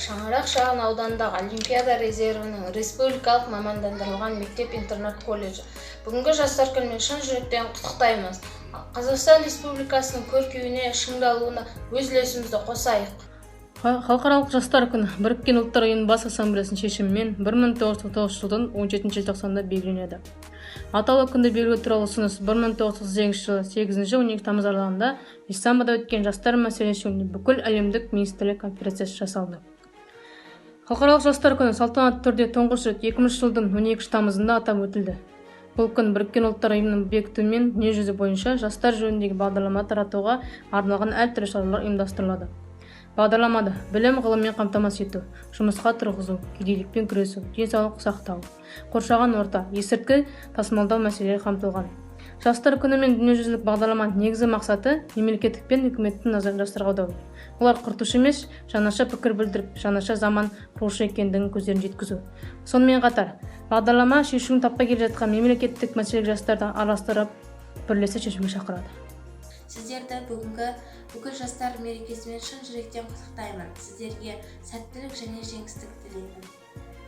Шаңырақ шағын ауданындағы Олимпиада резервінің республикалық мамандандырылған мектеп-интернат колледжі. Бүгінгі жастар күнімен шын жүректен құттықтаймыз. Қазақстан Республикасының көркеюіне, шыңдалуына өз үлесімізді қосайық. Халықаралық жастар күні Біріккен ұлттар ұйымының бас ассамблеясының шешімімен 1999 жылдың 17 желтоқсанында белгіленеді. Атаулы күнді белгілеу туралы ұсыныс 1938 жылы 8-12 тамыз аралығында Истанбулда өткен жастар мәселесі жөнінде бүкіл әлемдік министрлік конференциясы жасалды. Халықаралық жастар күні салтанатты түрде тұңғыш рет 2000 жылдың 12 тамызында атап өтілді. Бұл күн Біріккен ұлттар ұйымының бекітуімен дүниежүзі бойынша жастар жөніндегі бағдарлама таратуға арналған әртүрлі шаралар ұйымдастырылады. Бағдарламада білім ғылыммен қамтамасыз ету, жұмысқа тұрғызу, кедейлікпен күресу, денсаулық сақтау, қоршаған орта, есірткі тасымалдау мәселелері қамтылған. Жастар күні мен дүниежүзілік бағдарламаның негізгі мақсаты мемлекеттік пен үкіметтің назарын жастарға аудару. Олар құртушы емес, жаңаша пікір білдіріп, жаңаша заман құрушы екендігін көздерін жеткізу. Сонымен қатар, бағдарлама шешуін таппай келе жатқан мемлекеттік мәселелер жастарды араластырып, бірлесе шешуге шақырады. Сіздерді бүгінгі бүкіл жастар мерекесімен шын жүректен құттықтаймын. Сіздерге сәттілік және жеңістік тілеймін.